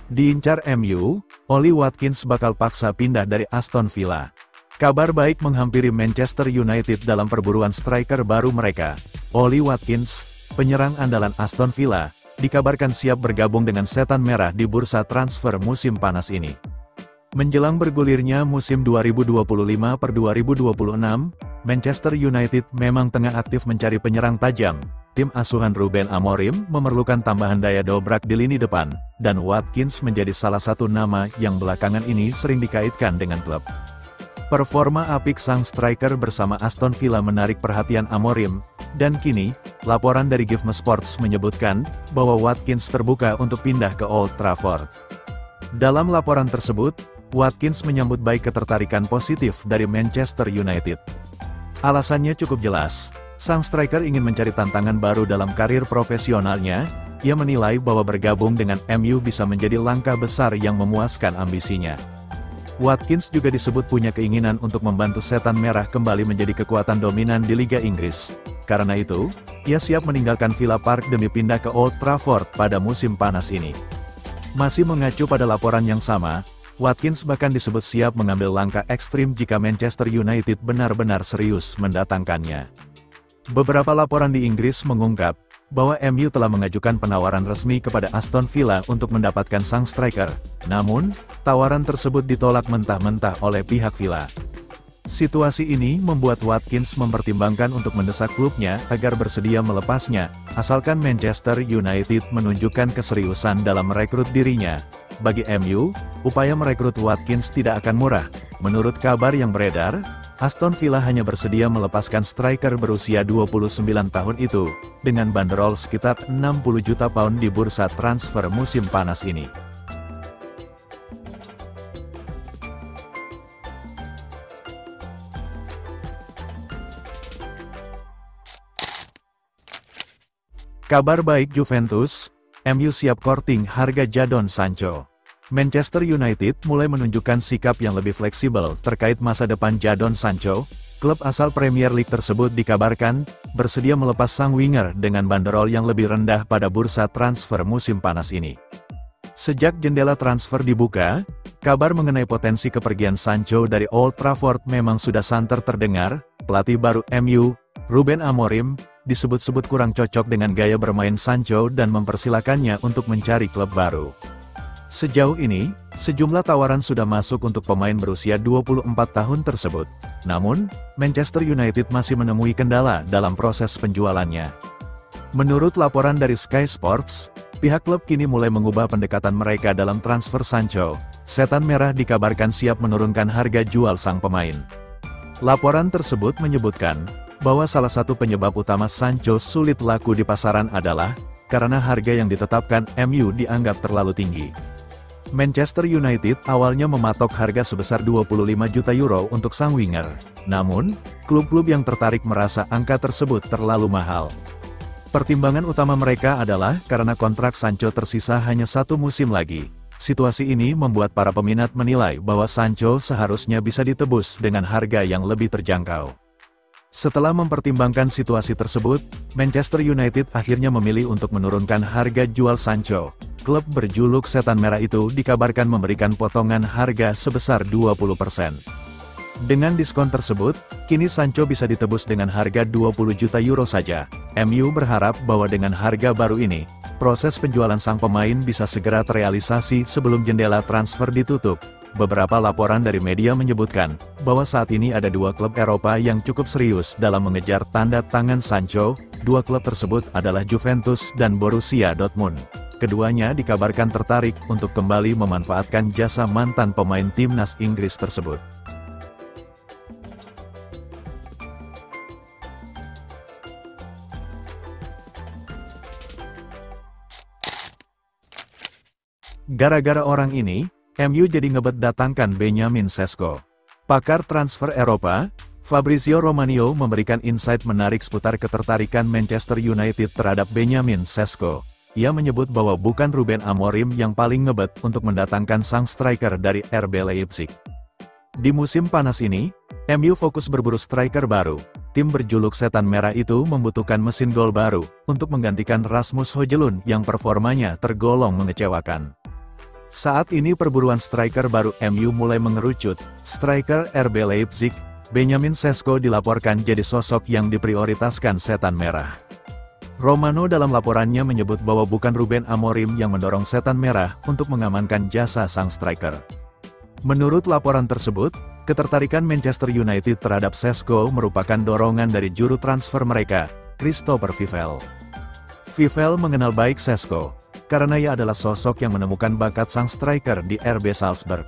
Diincar MU, Ollie Watkins bakal paksa pindah dari Aston Villa. Kabar baik menghampiri Manchester United dalam perburuan striker baru mereka. Ollie Watkins, penyerang andalan Aston Villa, dikabarkan siap bergabung dengan Setan Merah di bursa transfer musim panas ini. Menjelang bergulirnya musim 2025/2026, Manchester United memang tengah aktif mencari penyerang tajam. Tim asuhan Ruben Amorim memerlukan tambahan daya dobrak di lini depan, dan Watkins menjadi salah satu nama yang belakangan ini sering dikaitkan dengan klub. Performa apik sang striker bersama Aston Villa menarik perhatian Amorim, dan kini, laporan dari GiveMeSports menyebutkan bahwa Watkins terbuka untuk pindah ke Old Trafford. Dalam laporan tersebut, Watkins menyambut baik ketertarikan positif dari Manchester United. Alasannya cukup jelas. Sang striker ingin mencari tantangan baru dalam karir profesionalnya. Ia menilai bahwa bergabung dengan MU bisa menjadi langkah besar yang memuaskan ambisinya. Watkins juga disebut punya keinginan untuk membantu Setan Merah kembali menjadi kekuatan dominan di Liga Inggris. Karena itu, ia siap meninggalkan Villa Park demi pindah ke Old Trafford pada musim panas ini. Masih mengacu pada laporan yang sama, Watkins bahkan disebut siap mengambil langkah ekstrim jika Manchester United benar-benar serius mendatangkannya. Beberapa laporan di Inggris mengungkap bahwa MU telah mengajukan penawaran resmi kepada Aston Villa untuk mendapatkan sang striker. Namun, tawaran tersebut ditolak mentah-mentah oleh pihak Villa. Situasi ini membuat Watkins mempertimbangkan untuk mendesak klubnya agar bersedia melepasnya, asalkan Manchester United menunjukkan keseriusan dalam merekrut dirinya. Bagi MU, upaya merekrut Watkins tidak akan murah. Menurut kabar yang beredar, Aston Villa hanya bersedia melepaskan striker berusia 29 tahun itu, dengan banderol sekitar 60 juta pound di bursa transfer musim panas ini. Kabar baik Juventus, MU siap courting harga Jadon Sancho. Manchester United mulai menunjukkan sikap yang lebih fleksibel terkait masa depan Jadon Sancho. Klub asal Premier League tersebut dikabarkan bersedia melepas sang winger dengan banderol yang lebih rendah pada bursa transfer musim panas ini. Sejak jendela transfer dibuka, kabar mengenai potensi kepergian Sancho dari Old Trafford memang sudah santer terdengar. Pelatih baru MU, Ruben Amorim, disebut-sebut kurang cocok dengan gaya bermain Sancho dan mempersilakannya untuk mencari klub baru. Sejauh ini, sejumlah tawaran sudah masuk untuk pemain berusia 24 tahun tersebut. Namun, Manchester United masih menemui kendala dalam proses penjualannya. Menurut laporan dari Sky Sports, pihak klub kini mulai mengubah pendekatan mereka dalam transfer Sancho. Setan Merah dikabarkan siap menurunkan harga jual sang pemain. Laporan tersebut menyebutkan bahwa salah satu penyebab utama Sancho sulit laku di pasaran adalah karena harga yang ditetapkan MU dianggap terlalu tinggi. Manchester United awalnya mematok harga sebesar 25 juta euro untuk sang winger. Namun, klub-klub yang tertarik merasa angka tersebut terlalu mahal. Pertimbangan utama mereka adalah karena kontrak Sancho tersisa hanya 1 musim lagi. Situasi ini membuat para peminat menilai bahwa Sancho seharusnya bisa ditebus dengan harga yang lebih terjangkau. Setelah mempertimbangkan situasi tersebut, Manchester United akhirnya memilih untuk menurunkan harga jual Sancho. Klub berjuluk Setan Merah itu dikabarkan memberikan potongan harga sebesar 20%. Dengan diskon tersebut, kini Sancho bisa ditebus dengan harga 20 juta euro saja. MU berharap bahwa dengan harga baru ini, proses penjualan sang pemain bisa segera terrealisasi sebelum jendela transfer ditutup. Beberapa laporan dari media menyebutkan bahwa saat ini ada 2 klub Eropa yang cukup serius dalam mengejar tanda tangan Sancho. 2 klub tersebut adalah Juventus dan Borussia Dortmund. Keduanya dikabarkan tertarik untuk kembali memanfaatkan jasa mantan pemain timnas Inggris tersebut. Gara-gara orang ini, MU jadi ngebet datangkan Benjamin Sesko. Pakar transfer Eropa, Fabrizio Romano memberikan insight menarik seputar ketertarikan Manchester United terhadap Benjamin Sesko. Ia menyebut bahwa bukan Ruben Amorim yang paling ngebet untuk mendatangkan sang striker dari RB Leipzig. Di musim panas ini, MU fokus berburu striker baru. Tim berjuluk Setan Merah itu membutuhkan mesin gol baru untuk menggantikan Rasmus Højlund yang performanya tergolong mengecewakan. Saat ini perburuan striker baru MU mulai mengerucut. Striker RB Leipzig, Benjamin Sesko dilaporkan jadi sosok yang diprioritaskan Setan Merah. Romano dalam laporannya menyebut bahwa bukan Ruben Amorim yang mendorong Setan Merah untuk mengamankan jasa sang striker. Menurut laporan tersebut, ketertarikan Manchester United terhadap Sesko merupakan dorongan dari juru transfer mereka, Christopher Vivell. Vivell mengenal baik Sesko, karena ia adalah sosok yang menemukan bakat sang striker di RB Salzburg.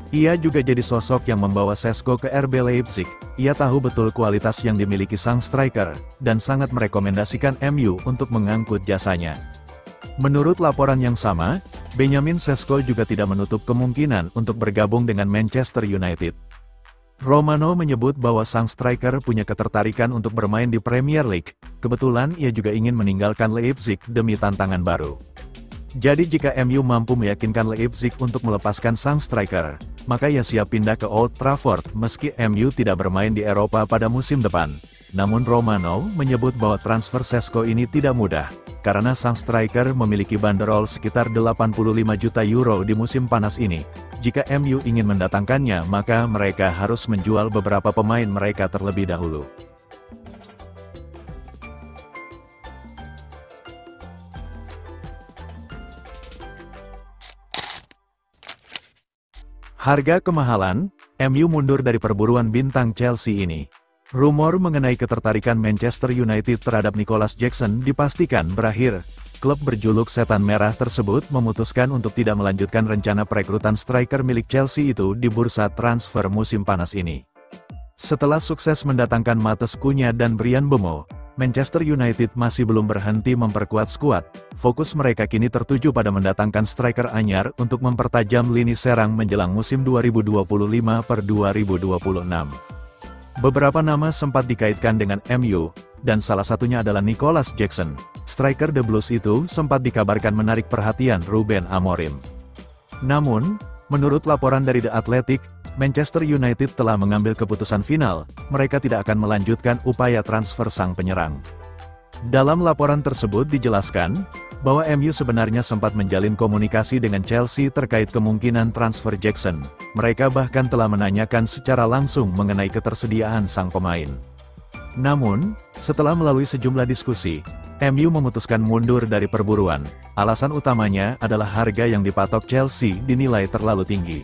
Ia juga jadi sosok yang membawa Sesko ke RB Leipzig. Ia tahu betul kualitas yang dimiliki sang striker, dan sangat merekomendasikan MU untuk mengangkut jasanya. Menurut laporan yang sama, Benjamin Sesko juga tidak menutup kemungkinan untuk bergabung dengan Manchester United. Romano menyebut bahwa sang striker punya ketertarikan untuk bermain di Premier League. Kebetulan ia juga ingin meninggalkan Leipzig demi tantangan baru. Jadi jika MU mampu meyakinkan Leipzig untuk melepaskan sang striker, maka ia siap pindah ke Old Trafford meski MU tidak bermain di Eropa pada musim depan. Namun Romano menyebut bahwa transfer Sesko ini tidak mudah, karena sang striker memiliki banderol sekitar 85 juta euro di musim panas ini. Jika MU ingin mendatangkannya, maka mereka harus menjual beberapa pemain mereka terlebih dahulu. Harga kemahalan, MU mundur dari perburuan bintang Chelsea ini. Rumor mengenai ketertarikan Manchester United terhadap Nicholas Jackson dipastikan berakhir. Klub berjuluk Setan Merah tersebut memutuskan untuk tidak melanjutkan rencana perekrutan striker milik Chelsea itu di bursa transfer musim panas ini. Setelah sukses mendatangkan Matheus Cunha dan Bryan Mbeumo, Manchester United masih belum berhenti memperkuat skuad. Fokus mereka kini tertuju pada mendatangkan striker anyar untuk mempertajam lini serang menjelang musim 2025-2026. Beberapa nama sempat dikaitkan dengan MU, dan salah satunya adalah Nicholas Jackson. Striker The Blues itu sempat dikabarkan menarik perhatian Ruben Amorim. Namun, menurut laporan dari The Athletic, Manchester United telah mengambil keputusan final, mereka tidak akan melanjutkan upaya transfer sang penyerang. Dalam laporan tersebut dijelaskan, bahwa MU sebenarnya sempat menjalin komunikasi dengan Chelsea terkait kemungkinan transfer Jackson. Mereka bahkan telah menanyakan secara langsung mengenai ketersediaan sang pemain. Namun, setelah melalui sejumlah diskusi, MU memutuskan mundur dari perburuan. Alasan utamanya adalah harga yang dipatok Chelsea dinilai terlalu tinggi.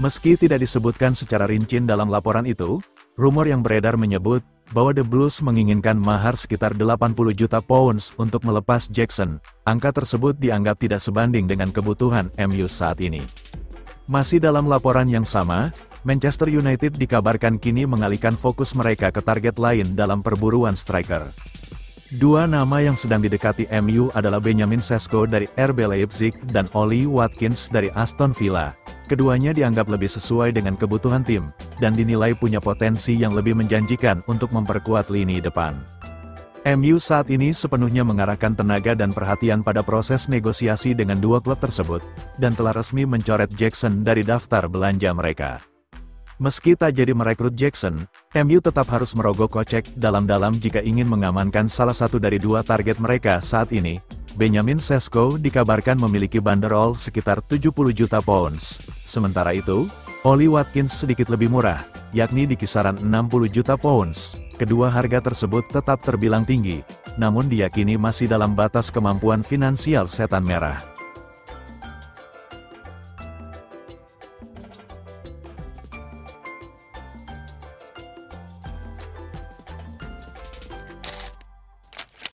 Meski tidak disebutkan secara rinci dalam laporan itu, rumor yang beredar menyebut bahwa The Blues menginginkan mahar sekitar 80 juta pounds untuk melepas Jackson. Angka tersebut dianggap tidak sebanding dengan kebutuhan MU saat ini. Masih dalam laporan yang sama, Manchester United dikabarkan kini mengalihkan fokus mereka ke target lain dalam perburuan striker. Dua nama yang sedang didekati MU adalah Benjamin Sesko dari RB Leipzig dan Ollie Watkins dari Aston Villa. Keduanya dianggap lebih sesuai dengan kebutuhan tim, dan dinilai punya potensi yang lebih menjanjikan untuk memperkuat lini depan. MU saat ini sepenuhnya mengarahkan tenaga dan perhatian pada proses negosiasi dengan dua klub tersebut, dan telah resmi mencoret Jackson dari daftar belanja mereka. Meski tak jadi merekrut Jackson, MU tetap harus merogoh kocek dalam-dalam jika ingin mengamankan salah satu dari dua target mereka saat ini. Benjamin Sesko dikabarkan memiliki banderol sekitar 70 juta pounds. Sementara itu, Ollie Watkins sedikit lebih murah, yakni di kisaran 60 juta pounds. Kedua harga tersebut tetap terbilang tinggi, namun diyakini masih dalam batas kemampuan finansial Setan Merah.